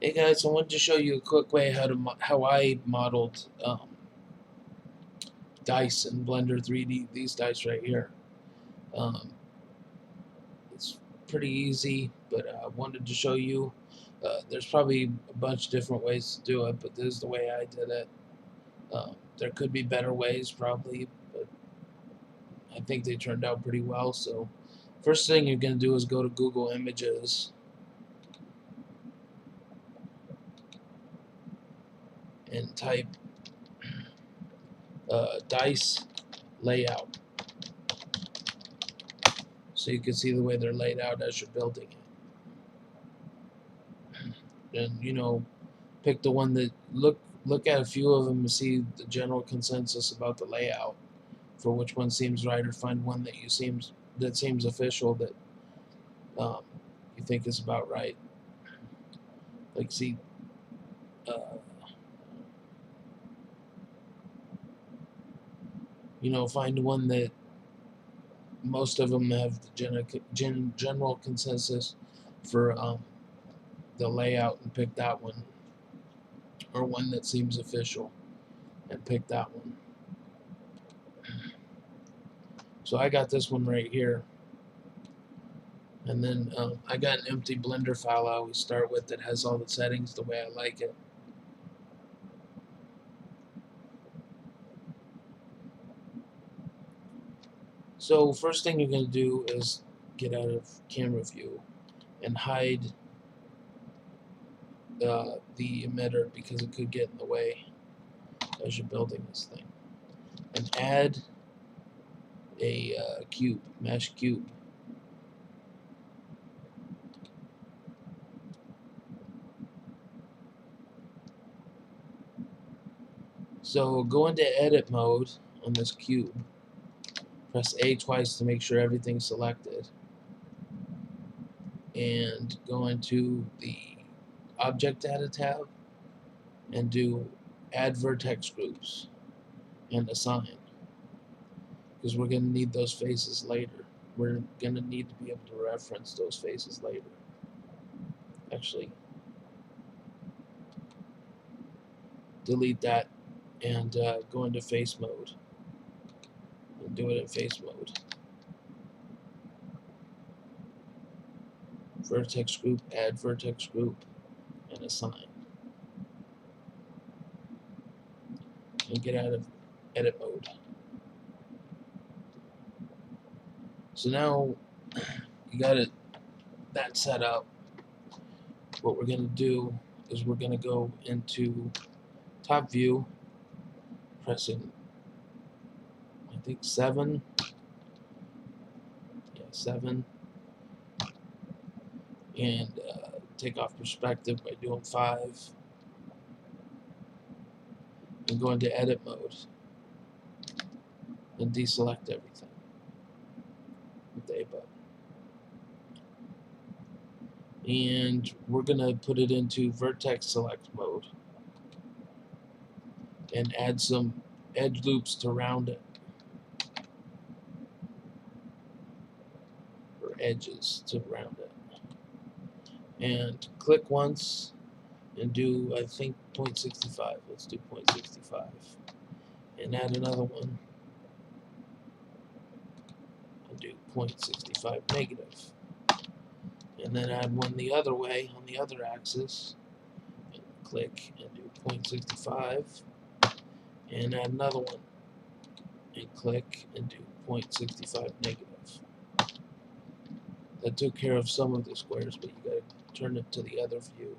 Hey guys, I wanted to show you a quick way how I modeled dice in Blender 3D. These dice right here. Um, it's pretty easy, but I wanted to show you. There's probably a bunch of different ways to do it, but this is the way I did it. There could be better ways, probably, but I think they turned out pretty well. So, first thing you're going to do is go to Google Images and type dice layout, so you can see the way they're laid out as you're building it. And pick the one that look at a few of them and see the general consensus about the layout for which one seems right, or find one that seems official that um, you think is about right. Like, see, find one that most of them have the general consensus for the layout, and pick that one, or one that seems official and pick that one. So I got this one right here, and then I got an empty Blender file I always start with that has all the settings the way I like it. So first thing you're going to do is get out of camera view and hide the emitter, because it could get in the way as you're building this thing. And add a cube, mesh cube. So go into edit mode on this cube. Press A twice to make sure everything's selected. And go into the Object Data tab and do Add Vertex Groups and Assign, because we're going to need those faces later. We're going to need to be able to reference those faces later. Actually, delete that and go into face mode and do it in face mode. Vertex group, add vertex group, and assign. And get out of edit mode. So now you got that set up. What we're going to do is we're going to go into top view, pressing, I think, 7. Yeah, 7. And take off perspective by doing 5. And go into edit mode and deselect everything with the A button. And we're going to put it into vertex select mode and add some edge loops to round it, or edges to round it. And click once and do, I think, 0.65. Let's do 0.65. And add another one and do 0.65 negative. And then add one the other way on the other axis. And click and do 0.65. And add another one. And click and do 0.65 negative. That took care of some of the squares, but you got to turn it to the other view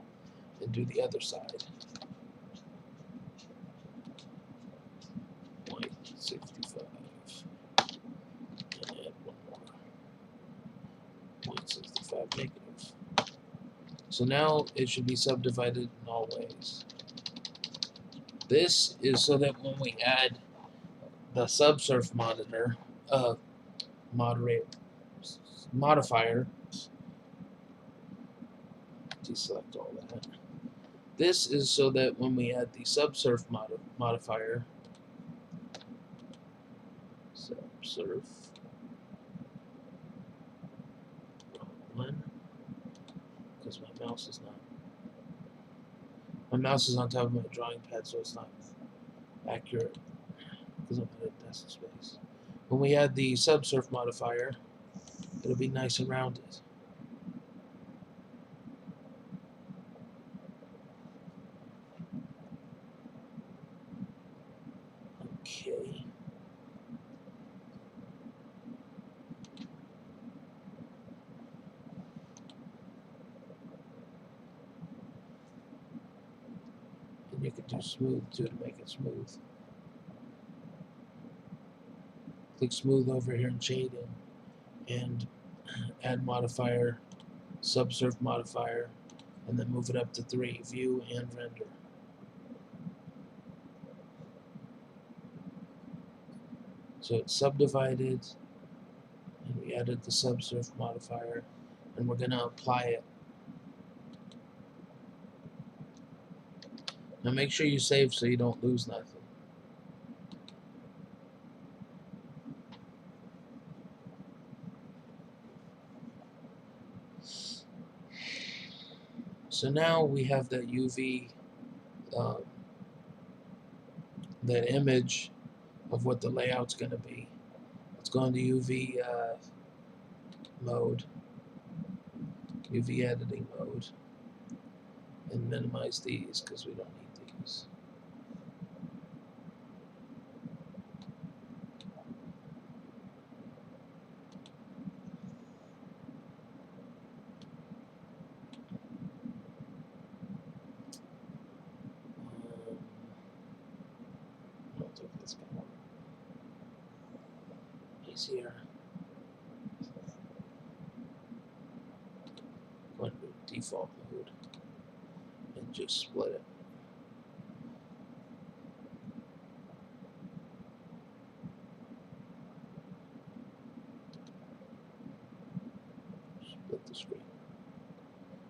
and do the other side. 0.65. And add one more. 0.65 negative. So now it should be subdivided in all ways. This is so that when we add the subsurf modifier, deselect all that. This is so that when we add the subsurf modifier, subsurf, wrong one, because my mouse is not My mouse is on top of my drawing pad, so it's not accurate because I'm at a decimal space. When we add the subsurf modifier, it'll be nice and rounded. Okay. And you can do smooth too to make it smooth. Click smooth over here in shading and add modifier, subsurf modifier, and then move it up to 3, view and render. So it's subdivided, and we added the subsurf modifier, and we're going to apply it. Now make sure you save so you don't lose nothing. So now we have that UV, that image of what the layout's going to be. Let's go into UV mode, UV editing mode, and minimize these because we don't need these. I don't think that's going to work. Easier. Go into default mode and just split it. Split the screen.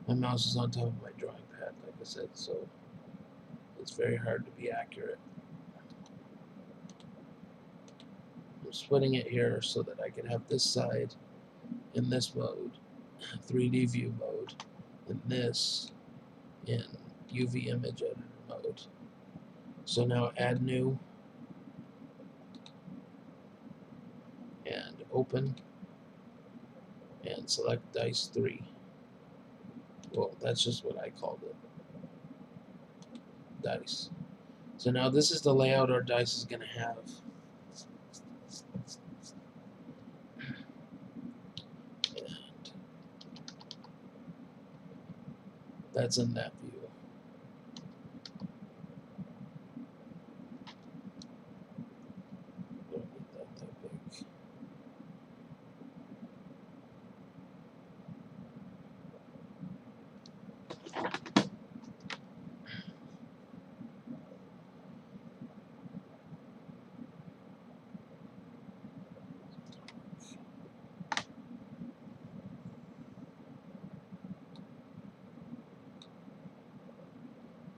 My mouse is on top of my drawing pad, like I said, so it's very hard to be accurate. I'm splitting it here so that I can have this side in this mode, 3D view mode, and this in UV image editor mode. So now add new and open and select dice 3. Well, that's just what I called it. Dice. So now this is the layout our dice is going to have. And that's in that view. Don't need that big.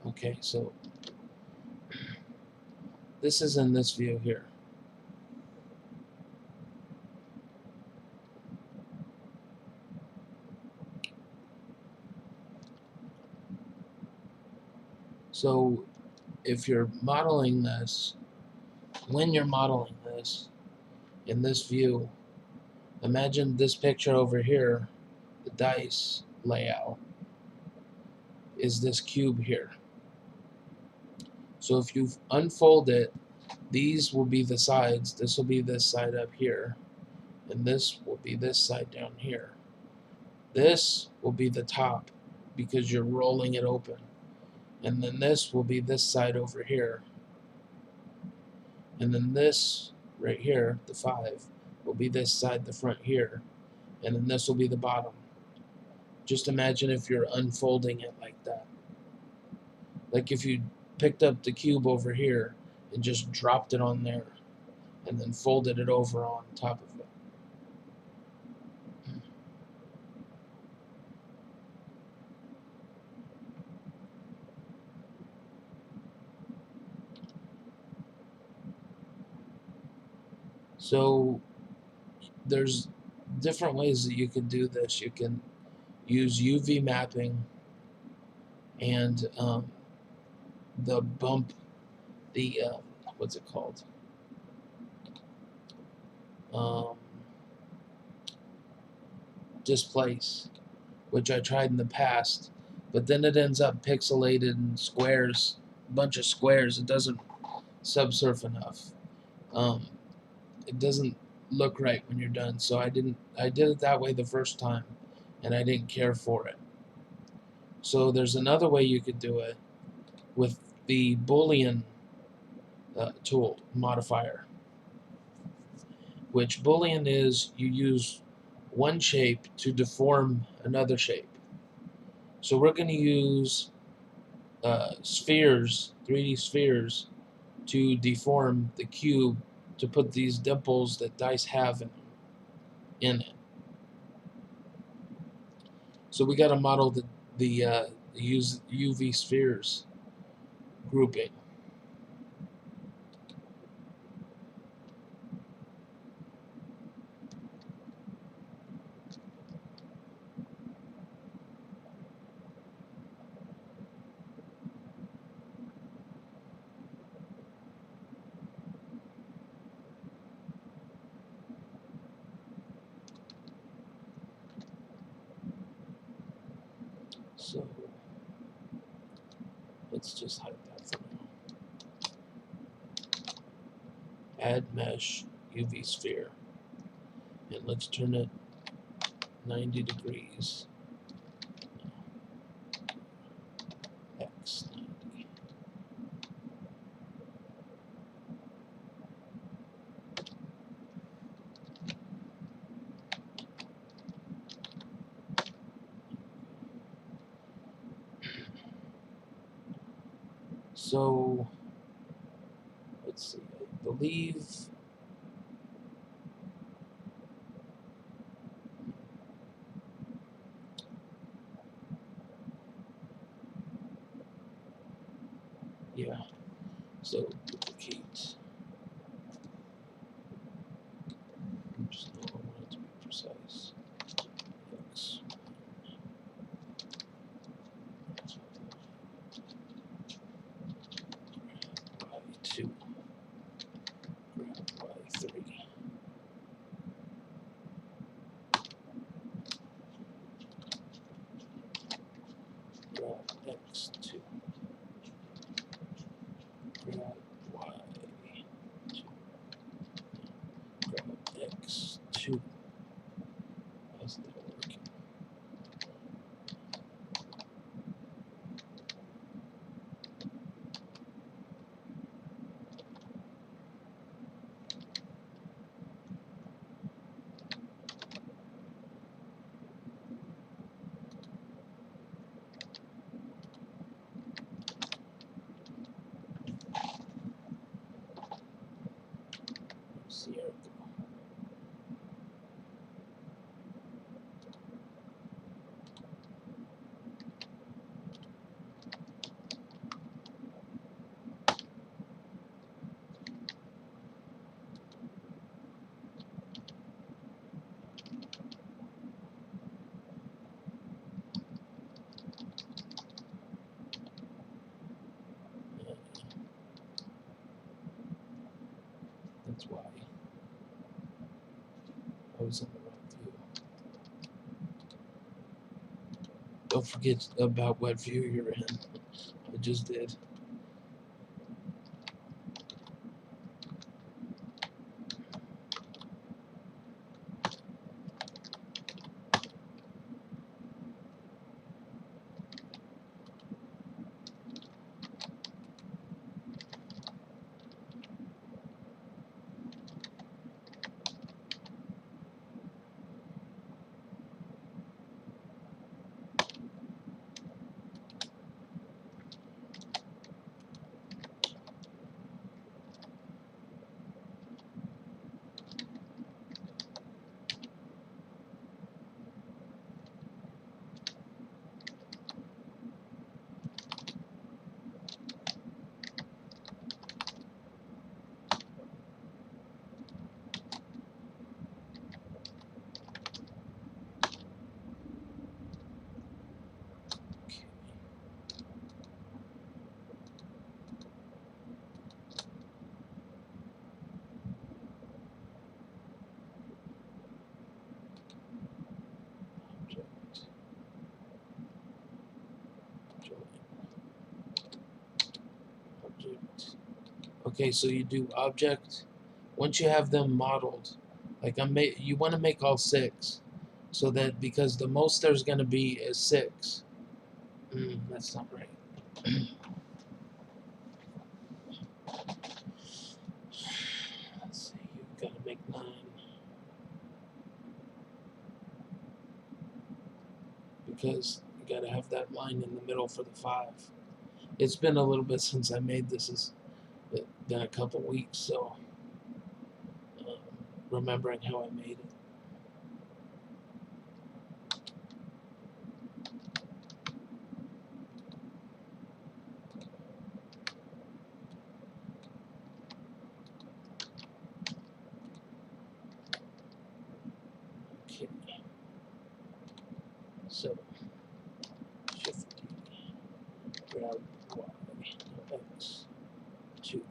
Okay, so this is in this view here. So if you're modeling this, when you're modeling this in this view, imagine this picture over here, the dice layout, is this cube here. So if you unfold it, these will be the sides. This will be this side up here, and this will be this side down here. This will be the top because you're rolling it open. And then this will be this side over here. And then this right here, the 5, will be this side, the front here. And then this will be the bottom. Just imagine if you're unfolding it like that. Like if you picked up the cube over here and just dropped it on there and then folded it over on top of it. So there's different ways that you can do this. You can use UV mapping and the bump, the what's it called? Displace, which I tried in the past, but then it ends up pixelated in squares, a bunch of squares. It doesn't subsurf enough. It doesn't look right when you're done. So I did it that way the first time, and I didn't care for it. So there's another way you could do it with the Boolean tool, Modifier, which Boolean is you use one shape to deform another shape. So we're going to use spheres, 3D spheres, to deform the cube to put these dimples that dice have in it. So we got to model the UV spheres grouping. So let's just hide that for now. Add mesh UV sphere, and let's turn it 90 degrees. X 90. So let's see. I believe yeah. So duplicate. Oops, no, I want it to be precise. X. Y2. Y3. Grab X2. Grab Y2. Grab X2. How's that working? See how it goes. That's why I was in the wrong view. Don't forget about what view you're in. I just did. Okay, so you do object. Once you have them modeled, like you want to make all 6, so that because the most there's going to be is 6. That's not right. Let's see, you've got to make 9. Because you got to have that line in the middle for the 5. It's been a little bit since I made this. It's been a couple weeks, so remembering how I made it. Okay. So Shift D, grab Y, X, 2.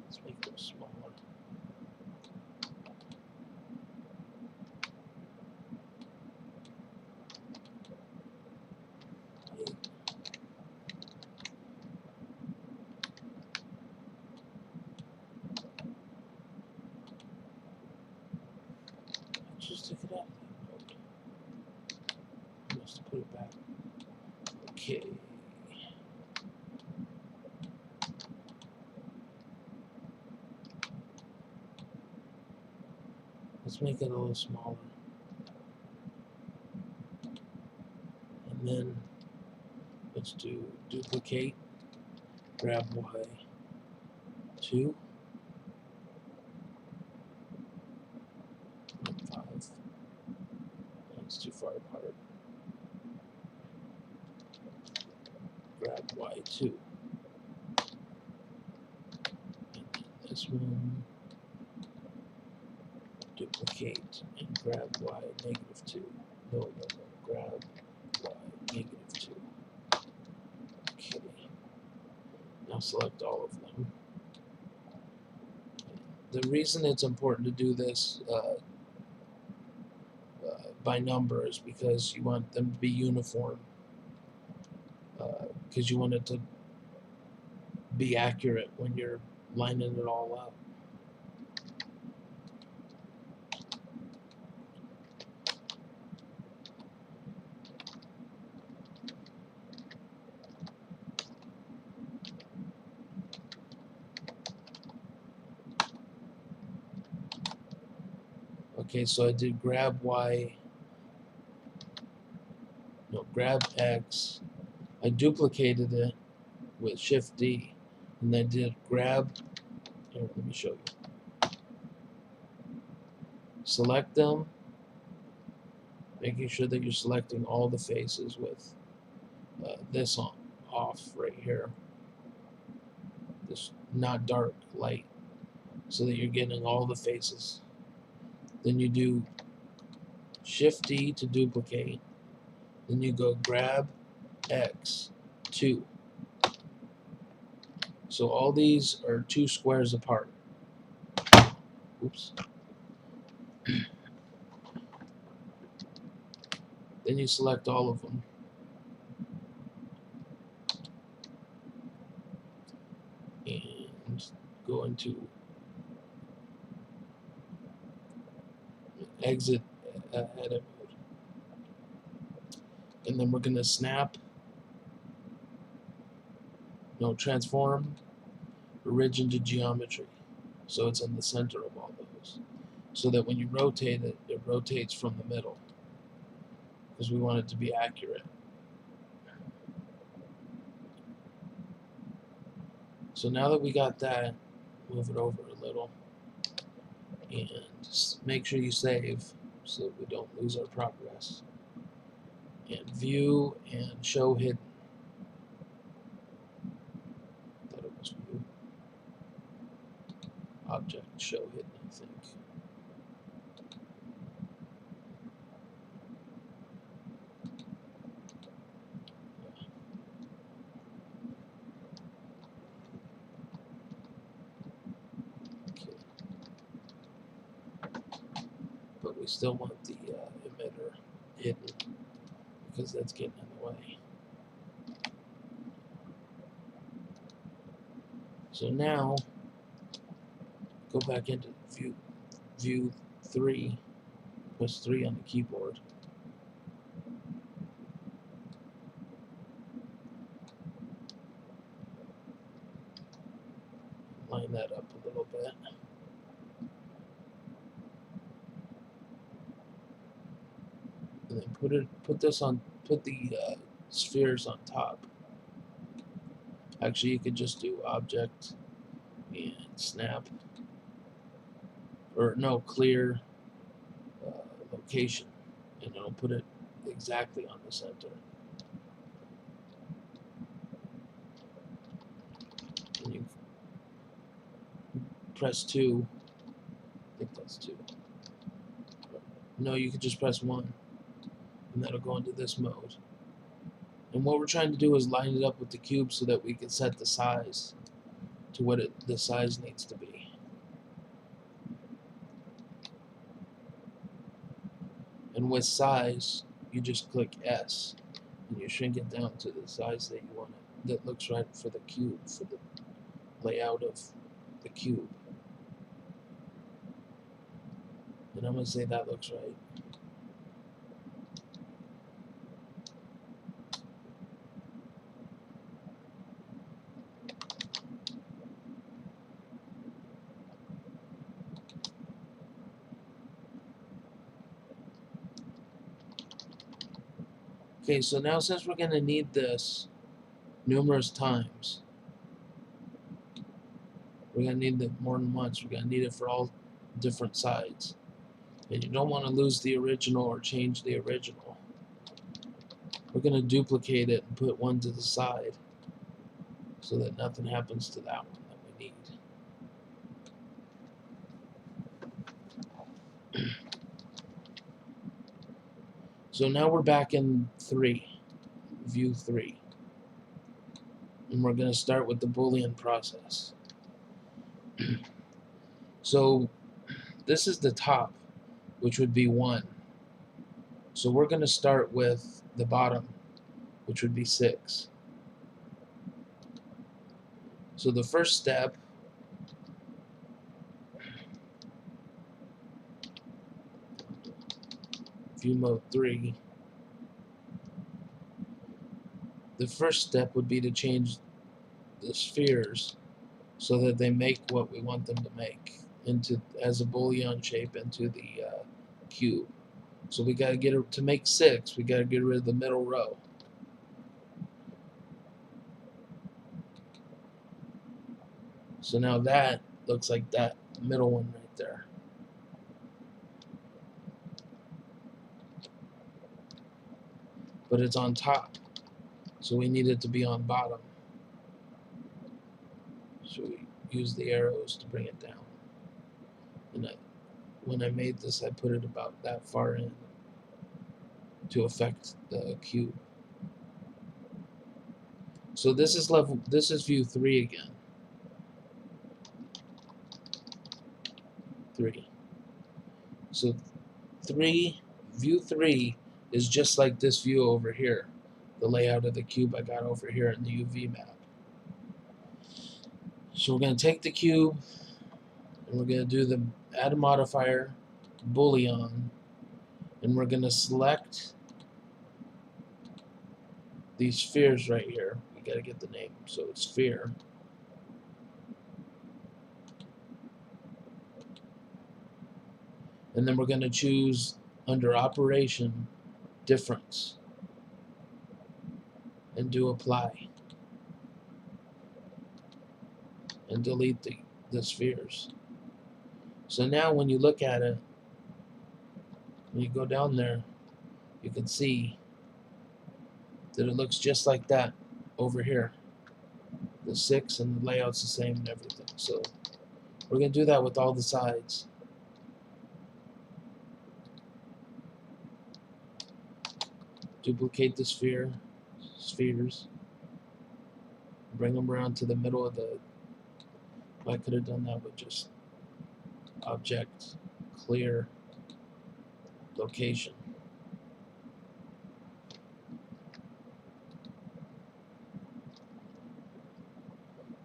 Let's make them smaller. Just took it out. Okay. I must have put it back. Okay. Let's make it a little smaller. And then let's do duplicate, grab Y, 2, 5. That's too far apart. Grab Y2. And this one, duplicate and grab Y, -2. No. Grab Y, -2. Okay. Now select all of them. The reason it's important to do this by number is because you want them to be uniform. Because you want it to be accurate when you're lining it all up. Okay, so I did grab Y, no, grab X. I duplicated it with Shift D, and I did grab, here, let me show you. Select them, making sure that you're selecting all the faces with this on, off right here. This not dark, light, so that you're getting all the faces. Then you do Shift D to duplicate. Then you go grab X, 2. So all these are 2 squares apart. Oops. Then you select all of them. And go into exit edit mode. And then we're going to transform origin to geometry. So it's in the center of all those. So that when you rotate it, it rotates from the middle. Because we want it to be accurate. So now that we got that, move it over a little. And just make sure you save so that we don't lose our progress. And view and show hidden. I thought it was view. Object show hidden, I think. we still want the emitter hidden because that's getting in the way. So now go back into view 3, press 3 on the keyboard. Line that up a little bit. And then put the spheres on top. Actually, you could just do object and snap, or no, clear location, and it'll put it exactly on the center. And you press 2. I think that's 2. No, you could just press 1, and that'll go into this mode. And what we're trying to do is line it up with the cube so that we can set the size to what the size needs to be. And with size, you just click S, and you shrink it down to the size that you want it, that looks right for the cube, for the layout of the cube. And I'm going to say that looks right. Okay, so now since we're going to need this numerous times, we're going to need it more than once. We're going to need it for all different sides. And you don't want to lose the original or change the original. We're going to duplicate it and put one to the side so that nothing happens to that one that we need. So now we're back in view 3. And we're going to start with the Boolean process. So this is the top, which would be 1. So we're going to start with the bottom, which would be 6. So the first step, view mode 3, the first step would be to change the spheres so that they make what we want them to make as a Boolean shape into the cube. So we got to get it to make 6. We got to get rid of the middle row. So now that looks like that middle one right there. But it's on top, so we need it to be on bottom. So we use the arrows to bring it down. And when I made this, I put it about that far in to affect the cube. So this is view 3 again. 3. So view 3 is just like this view over here, the layout of the cube I got over here in the UV map. So we're going to take the cube and we're going to do add a modifier, Boolean, and we're going to select these spheres right here. We got to get the name, so it's sphere. And then we're going to choose under operation difference and do apply and delete the spheres. So now when you look at it, when you go down there, you can see that it looks just like that over here. The 6 and the layout's the same and everything. So we're going to do that with all the sides. Duplicate the spheres, bring them around to the middle of the. I could have done that with just object, clear, location.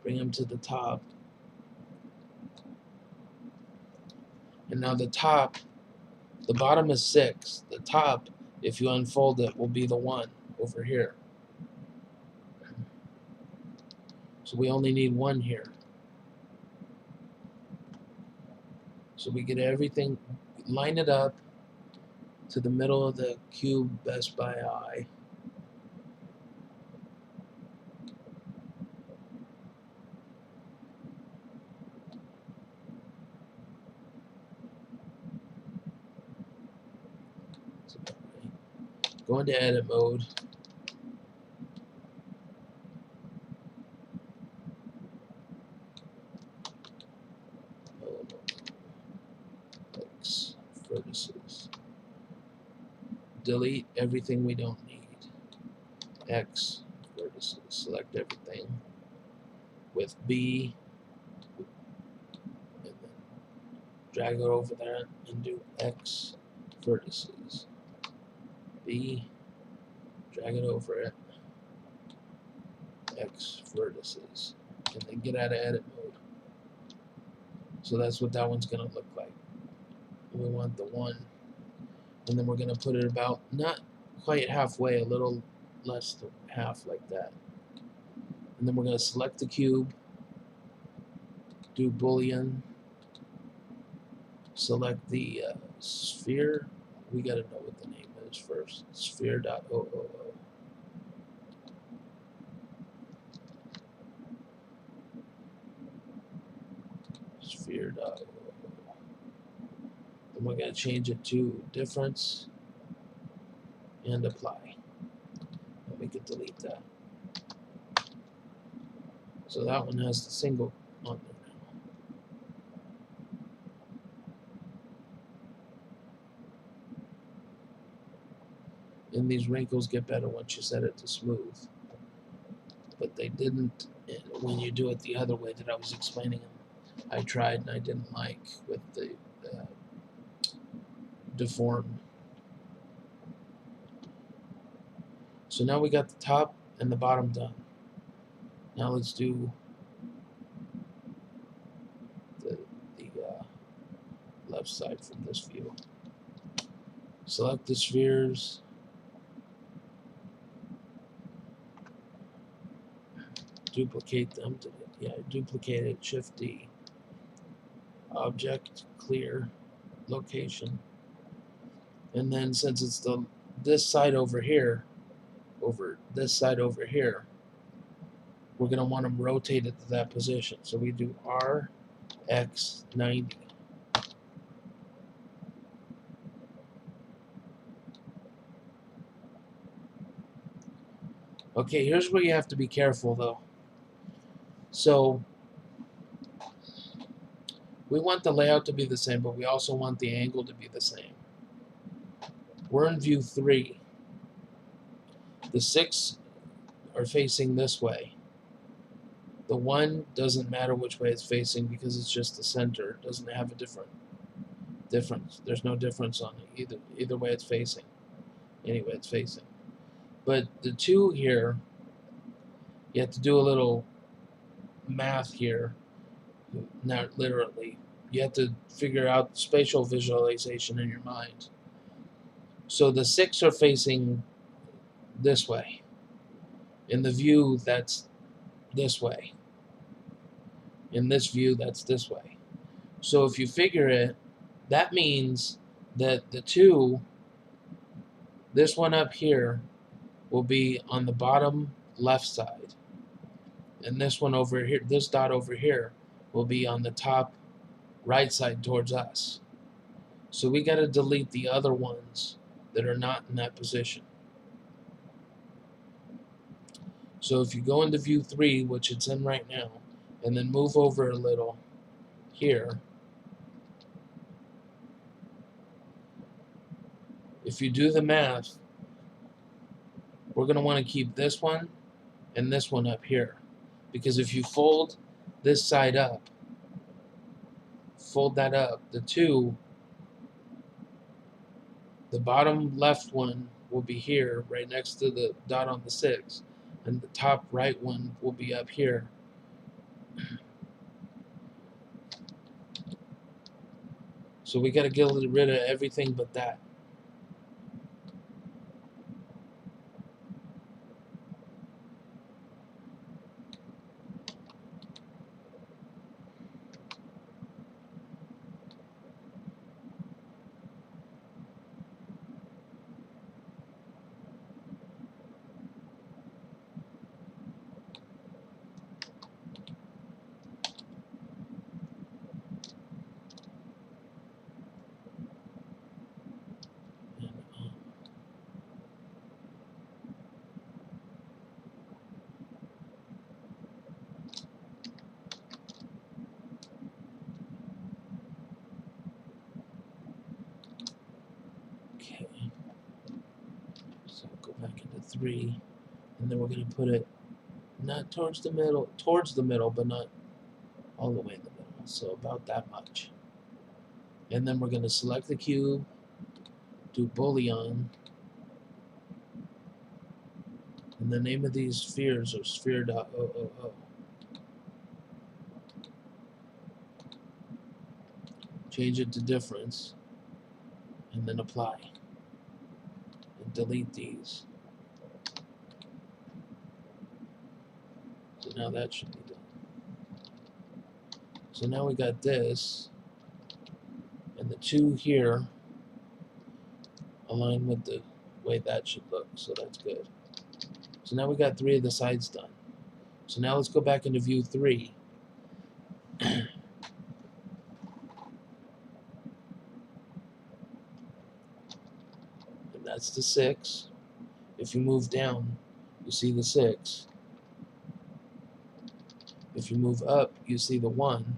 Bring them to the top. And now the top, the bottom is 6. The top, if you unfold it, will be the 1 over here. So we only need 1 here. So we get everything, line it up to the middle of the cube best by eye. Go into edit mode. X vertices. Delete everything we don't need. X vertices. Select everything with B, and then drag it over there and do X vertices. B, drag it over it. X vertices. And then get out of edit mode. So that's what that one's going to look like. We want the 1. And then we're going to put it about, not quite halfway, a little less than half like that. And then we're going to select the cube, do Boolean, select the sphere. We got to know what the name is first. Sphere.ooo. Sphere.ooo. Then we're going to change it to difference and apply. And we can delete that. So that one has the single on there now. And these wrinkles get better once you set it to smooth. But they didn't when you do it the other way that I was explaining them. I tried and I didn't like with the deform. So now we got the top and the bottom done. Now let's do the left side from this view. Select the spheres. Duplicate them. Duplicate it. Shift D. Object, clear, location. And then since it's this side over here, we're going to want them rotated to that position. So we do RX 90. Okay, here's where you have to be careful though. So we want the layout to be the same, but we also want the angle to be the same. We're in view 3. The 6 are facing this way. The 1 doesn't matter which way it's facing because it's just the center. It doesn't have a difference. There's no difference on it either way it's facing. Any way it's facing. But the 2 here, you have to do a little math here. Not literally. You have to figure out spatial visualization in your mind. So the 6 are facing this way. In the view, that's this way. In this view, that's this way. So if you figure it, that means that the 2, this one up here, will be on the bottom left side. And this one over here, this dot over here, will be on the top right side towards us. So we got to delete the other ones that are not in that position. So if you go into view 3, which it's in right now, and then move over a little here, if you do the math, we're going to want to keep this one and this one up here. Because if you fold this side up, fold that up, the 2 The bottom left one will be here, right next to the dot on the 6, and the top right one will be up here. So we got to get rid of everything but that. Okay. So go back into 3, and then we're going to put it not towards the middle, but not all the way in the middle. So about that much. And then we're going to select the cube, do Boolean, and the name of these spheres are sphere.000. Change it to difference, and then apply. And delete these. So now that should be done. So now we got this, and the 2 here align with the way that should look, so that's good. So now we got 3 of the sides done. So now let's go back into view 3. And that's the 6. If you move down, you see the 6. If you move up, you see the 1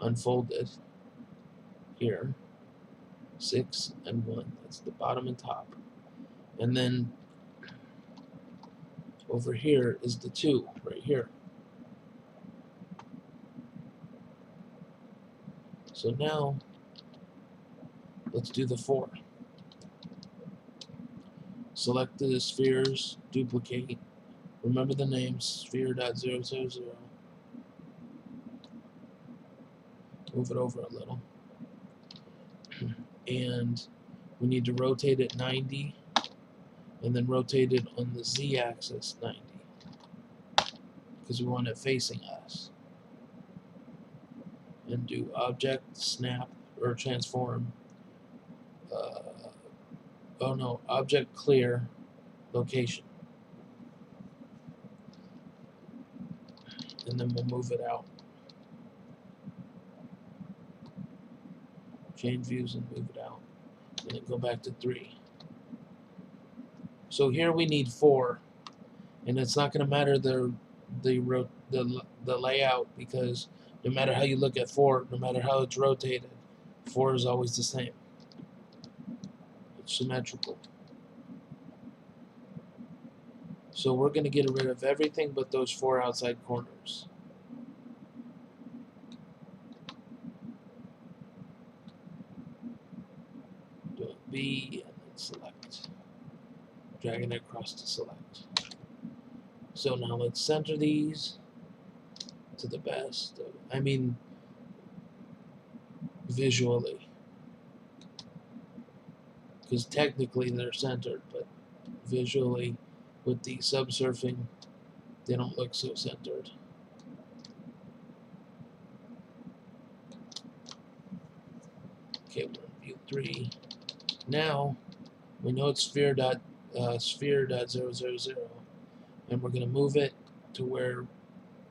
unfolded here. 6 and 1. That's the bottom and top. And then over here is the 2 right here. So now let's do the 4. Select the spheres, duplicate. Remember the names, sphere.000. Move it over a little. And we need to rotate it 90, and then rotate it on the z-axis 90, because we want it facing us. And do object snap or transform. Object clear location. And then we'll move it out. Change views and move it out. And then go back to 3. So here we need 4, and it's not going to matter the layout, because no matter how you look at 4, no matter how it's rotated, 4 is always the same. It's symmetrical. So we're going to get rid of everything but those 4 outside corners. Do a B and then select. Dragging it across to select. So now let's center these to the best. I mean, visually. Because technically they're centered, but visually, with the subsurfing, they don't look so centered. Okay, we're in view 3. Now we know it's sphere.000, and we're going to move it to where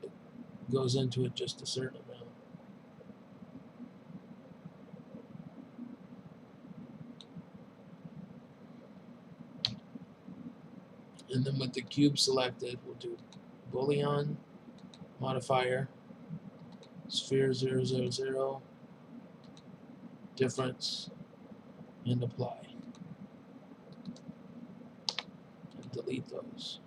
it goes into it just a certain amount. And then with the cube selected, we'll do Boolean, Modifier, sphere 000, difference, and apply. And delete those.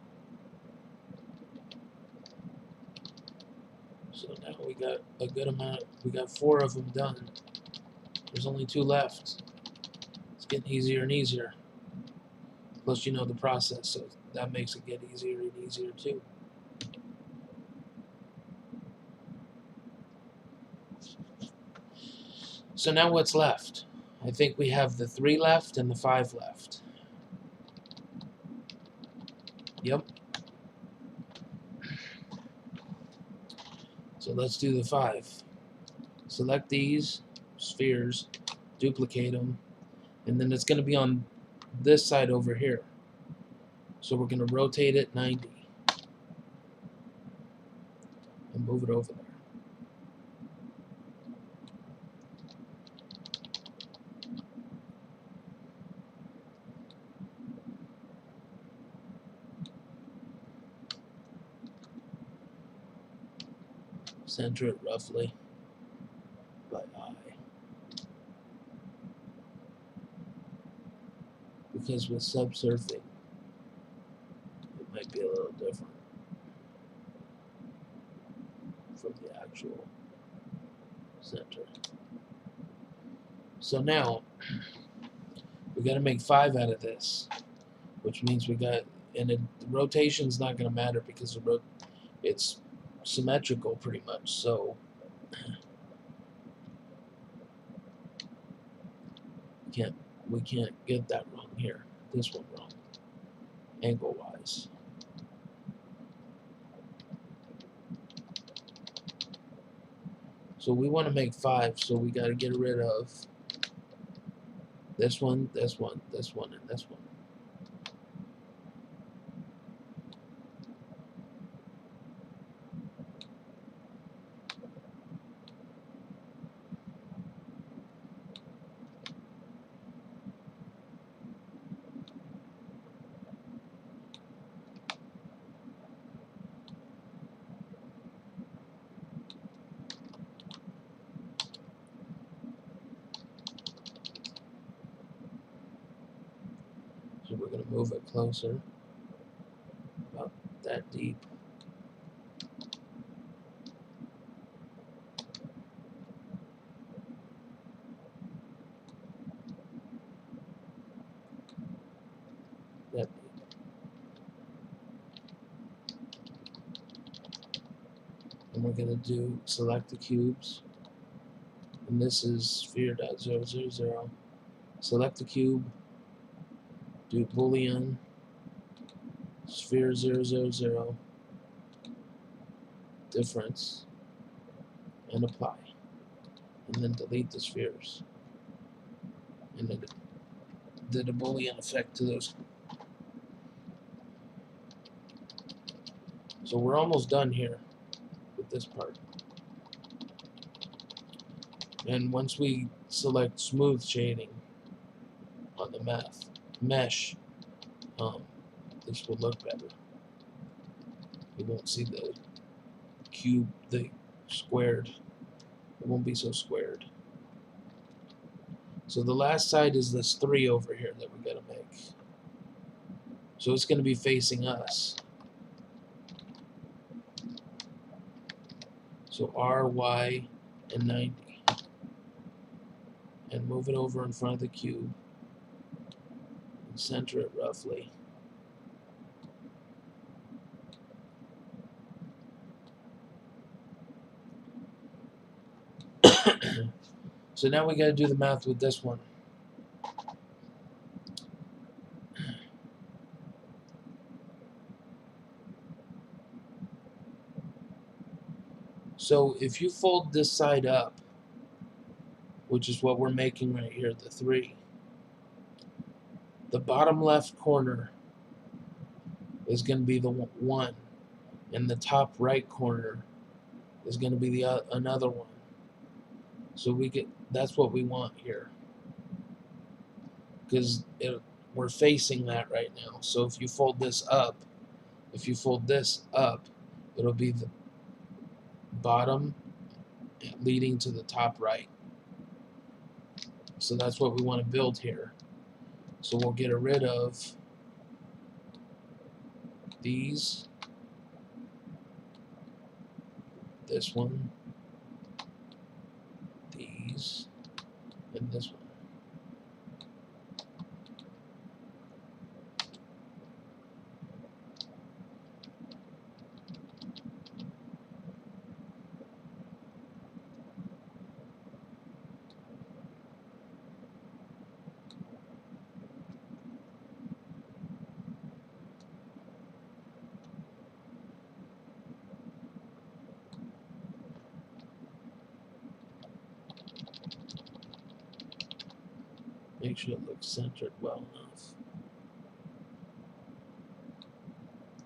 So now we got a good amount, we got 4 of them done. There's only 2 left. It's getting easier and easier. Plus, you know the process, so that makes it get easier and easier too. So now what's left? I think we have the 3 left and the 5 left. Yep. So let's do the 5. Select these spheres, duplicate them, and then it's going to be on this side over here. So we're going to rotate it 90 and move it over there. Center it roughly by eye. Because with subsurfing, it might be a little different from the actual center. So now, we got to make 5 out of this, which means we got, and the rotation's not going to matter because it's symmetrical pretty much, so we can't get that wrong here. This one wrong, angle-wise. So we want to make 5, so we got to get rid of this one, this one, this one, and this one. So we're going to move it closer, about that deep. That deep. And we're going to select the cubes. And this is sphere.000. Select the cube, do Boolean, sphere 000, difference, and apply. And then delete the spheres. And then did a Boolean effect to those. So we're almost done here with this part. And once we select smooth shading on the mesh, this will look better. You won't see the cube, the squared. It won't be so squared. So the last side is this 3 over here that we gotta make. So it's gonna be facing us. So R, Y, and 90. And move it over in front of the cube. And center it roughly. So now we got to do the math with this one. So if you fold this side up, which is what we're making right here, the 3, the bottom left corner is going to be the 1, and the top right corner is going to be the another 1. So that's what we want here, because we're facing that right now. So if you fold this up, it'll be the bottom leading to the top right. So that's what we want to build here. So we'll get rid of these, this one, these, and this one. Make sure it looks centered well enough.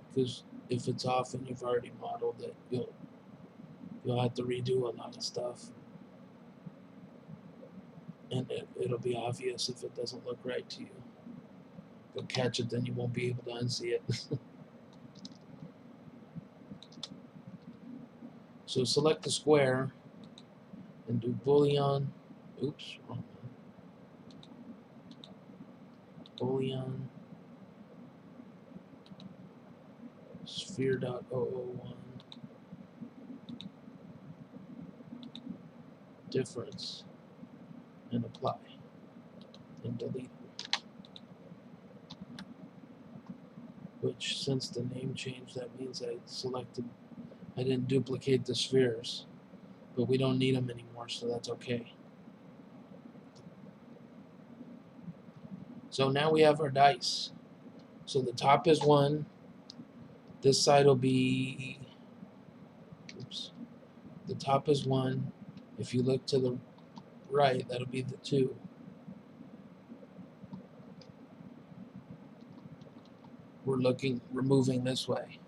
Because if it's off and you've already modeled it, you'll have to redo a lot of stuff. And it'll be obvious if it doesn't look right to you. You'll catch it, then you won't be able to unsee it. So select the square and do Boolean. Oops, wrong one. Boolean sphere.001 difference and apply and delete. Which, since the name changed, that means I didn't duplicate the spheres, but we don't need them anymore, so that's okay. So now we have our dice. So the top is 1. This side will be, oops, the top is 1. If you look to the right, that'll be the 2. We're moving this way.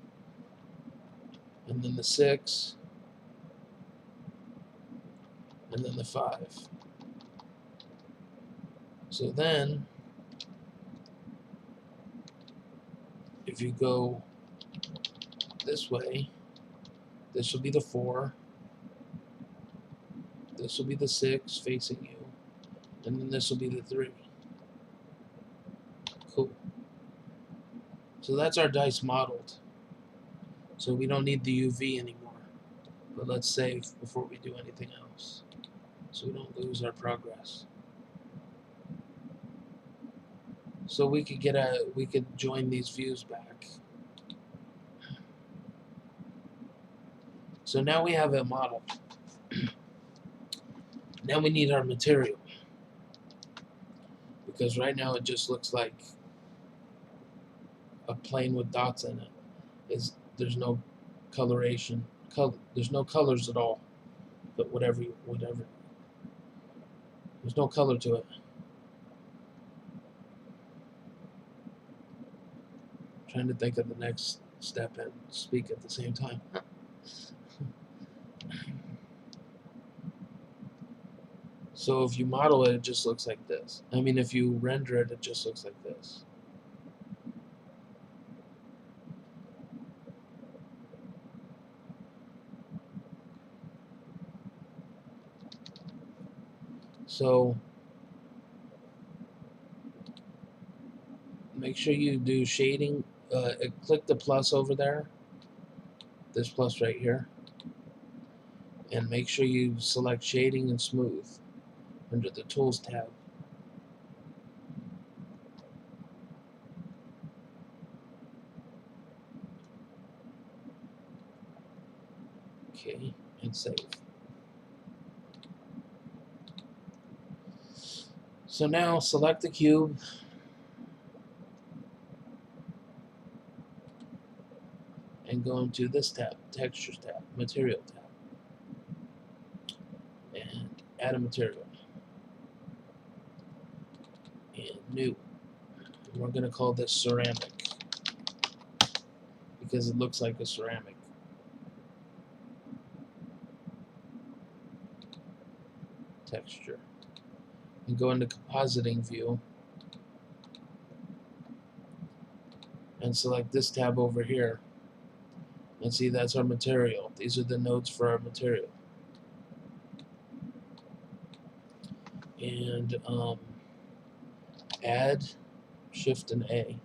And then the 6. And then the 5. So then, if you go this way, this will be the 4. This will be the 6 facing you. And then this will be the 3. Cool. So that's our dice modeled. So we don't need the UV anymore. But let's save before we do anything else, so we don't lose our progress. So we could join these views back. So now we have a model. Now we need our material, because right now it just looks like a plane with dots in it. There's no coloration. There's no colors at all. But whatever. There's no color to it. I'm trying to think of the next step and speak at the same time. So if you model it, it just looks like this. I mean, if you render it, it just looks like this. So make sure you do shading. Click the plus over there, this plus right here, and make sure you select shading and smooth under the tools tab. Okay, and save. So now select the cube, and go into this tab, Textures tab, Material tab, and add a material, and new. And we're going to call this ceramic, because it looks like a ceramic. Texture. And go into compositing view, and select this tab over here, and see that's our material. These are the nodes for our material. And add, Shift and A,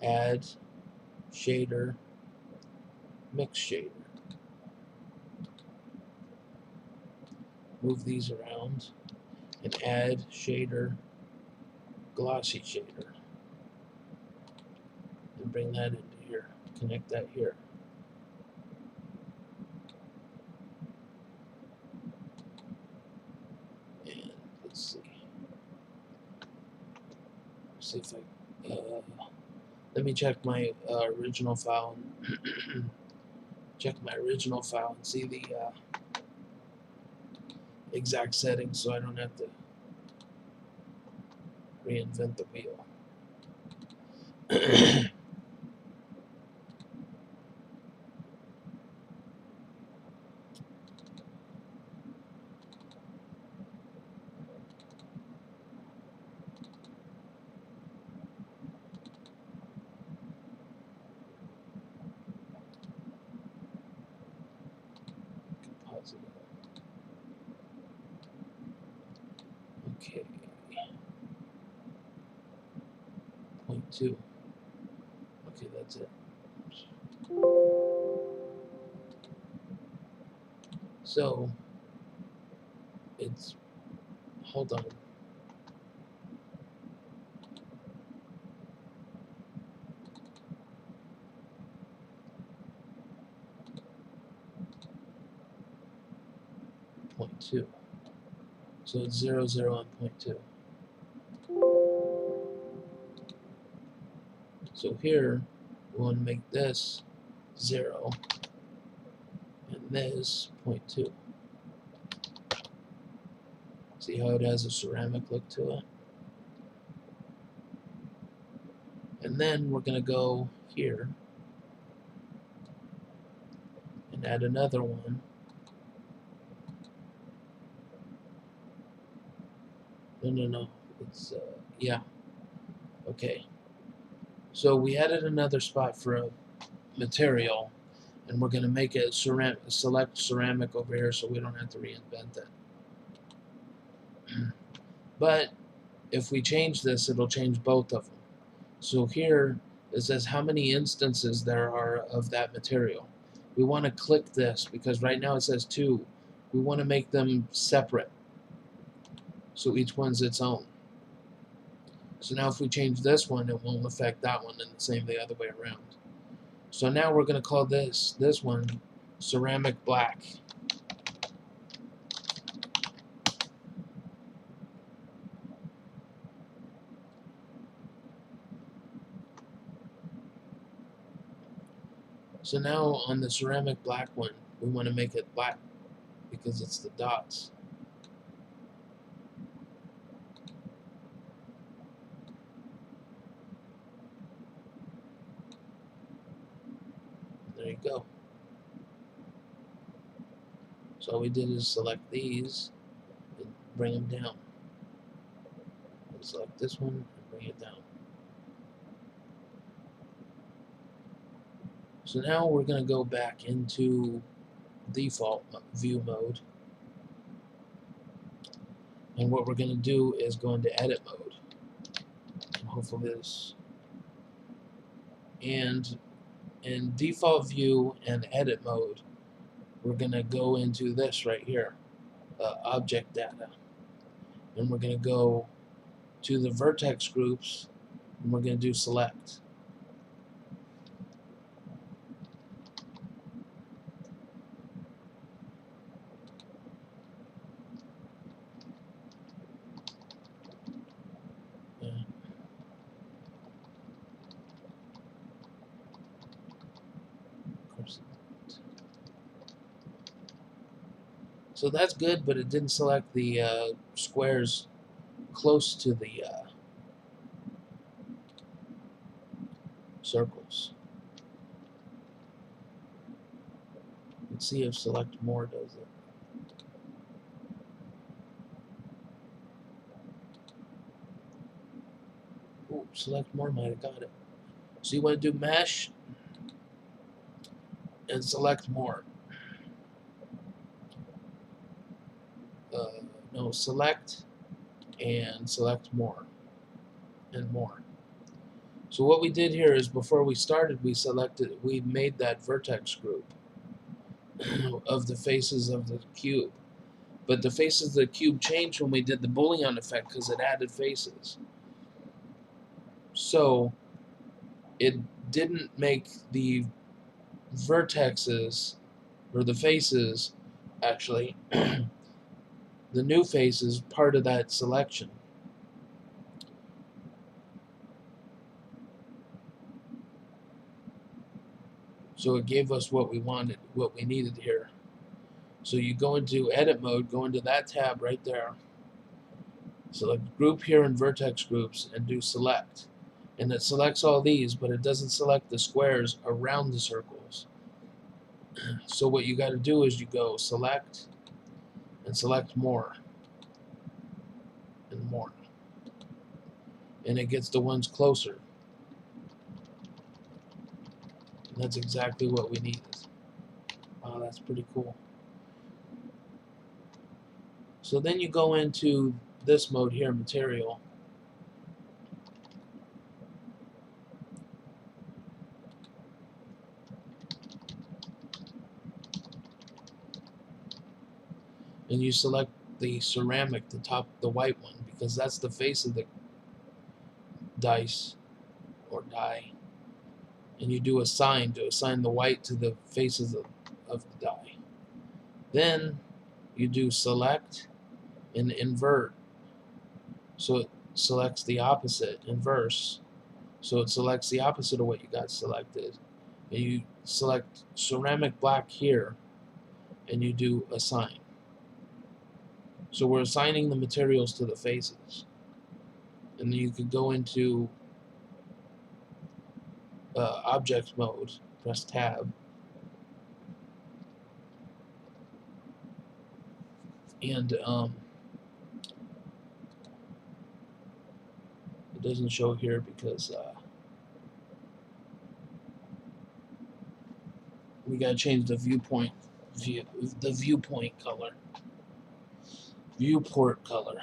add shader, mix shader. Move these around and add shader, glossy shader, and bring that into here. Connect that here. And let's see. See if I let me check my original file. Check my original file and see the exact settings, so I don't have to reinvent the wheel. Composite. Okay. 0.2. Okay, that's it. So it's, hold on. Point 0.2. So it's 0, 0, and 0.2. So here, we want to make this 0 and this 0.2. See how it has a ceramic look to it? And then we're going to go here and add another one. No. It's, yeah. Okay. So we added another spot for a material, and we're going to make a select ceramic over here so we don't have to reinvent it. But if we change this, it'll change both of them. So here it says how many instances there are of that material. We want to click this because right now it says 2. We want to make them separate, so each one's its own. So now if we change this one, it won't affect that one, and the same the other way around. So now we're going to call this one ceramic black. So now on the ceramic black one, we want to make it black because it's the dots. There you go. So all we did is select these and bring them down. And select this one and bring it down. So now we're going to go back into default view mode. And what we're going to do is go into edit mode. And hopefully this. And in default view and edit mode, we're going to go into this right here, object data. And we're going to go to the vertex groups, and we're going to do select. So that's good, but it didn't select the squares close to the circles. Let's see if select more does it. Ooh, select more might have got it. So you want to do mesh and select more. No, select and select more and more. So what we did here is before we started, we made that vertex group of the faces of the cube. But the faces of the cube changed when we did the Boolean effect because it added faces. So it didn't make the vertexes, or the faces, actually, the new faces part of that selection. So it gave us what we wanted, what we needed here. So you go into edit mode, go into that tab right there, Select group here in vertex groups and do select. And it selects all these, but it doesn't select the squares around the circles. So what you got to do is you go select and select more and more. And it gets the ones closer. And that's exactly what we needed. Wow, that's pretty cool. So then you go into this mode here, material. And you select the ceramic, the top, the white one, because that's the face of the dice or die. And you do assign to assign the white to the faces of the die. Then you do select and invert. So it selects the opposite, inverse. So it selects the opposite of what you got selected. And you select ceramic black here and you do assign. So we're assigning the materials to the faces. And then you could go into object mode, press tab, and it doesn't show here because we gotta change the viewport color. Viewport color.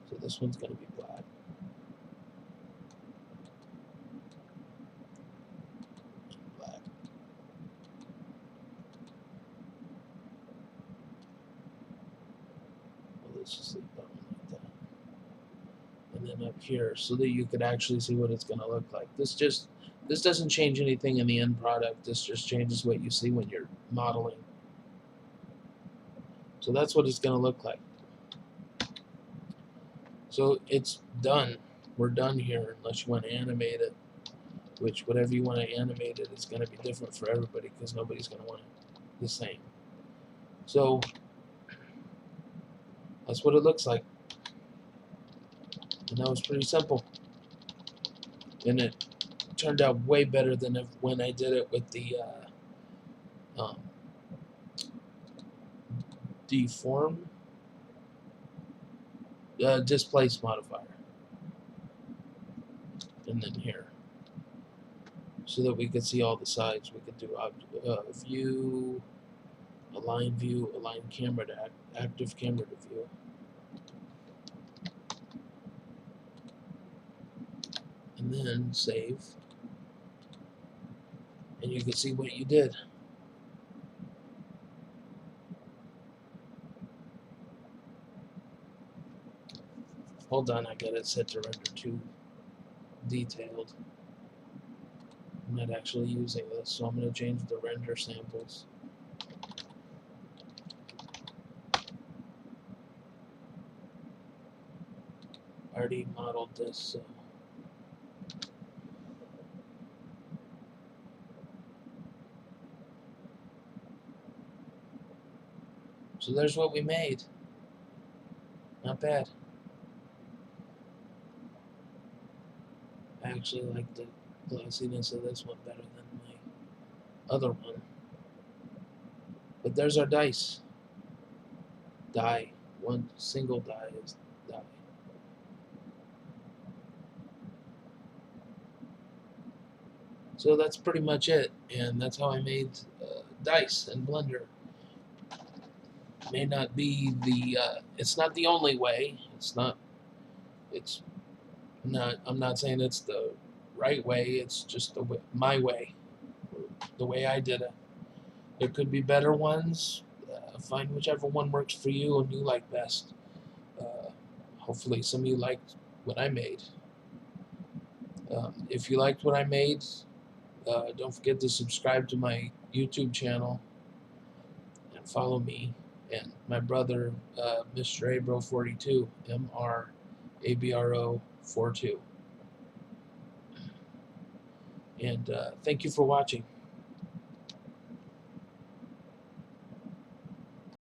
So this one's gonna be black. Black. Well, let's just leave that one like that. And then up here, so that you could actually see what it's gonna look like. This doesn't change anything in the end product. This just changes what you see when you're modeling. So that's what it's going to look like. So it's done. We're done here unless you want to animate it, which whatever you want to animate it, it's going to be different for everybody because nobody's going to want it the same. So that's what it looks like. And that was pretty simple. And it turned out way better than when I did it with the deform displace modifier. And then here, so that we could see all the sides. We could do view, align camera to active camera to view. And then save. And you can see what you did. Hold on, I got it set to render too detailed. I'm not actually using this, so I'm going to change the render samples. I already modeled this, so. So there's what we made. Not bad. I actually like the glossiness of this one better than my other one. But there's our dice. Die. One single die is die. So that's pretty much it. And that's how I made dice in Blender. May not be the, it's not the only way. I'm not saying it's the right way. It's just the way, my way, the way I did it. There could be better ones. Find whichever one works for you and you like best. Hopefully some of you liked what I made. If you liked what I made, don't forget to subscribe to my YouTube channel and follow me and my brother, Mr. Abro42, MRABRO42. And thank you for watching.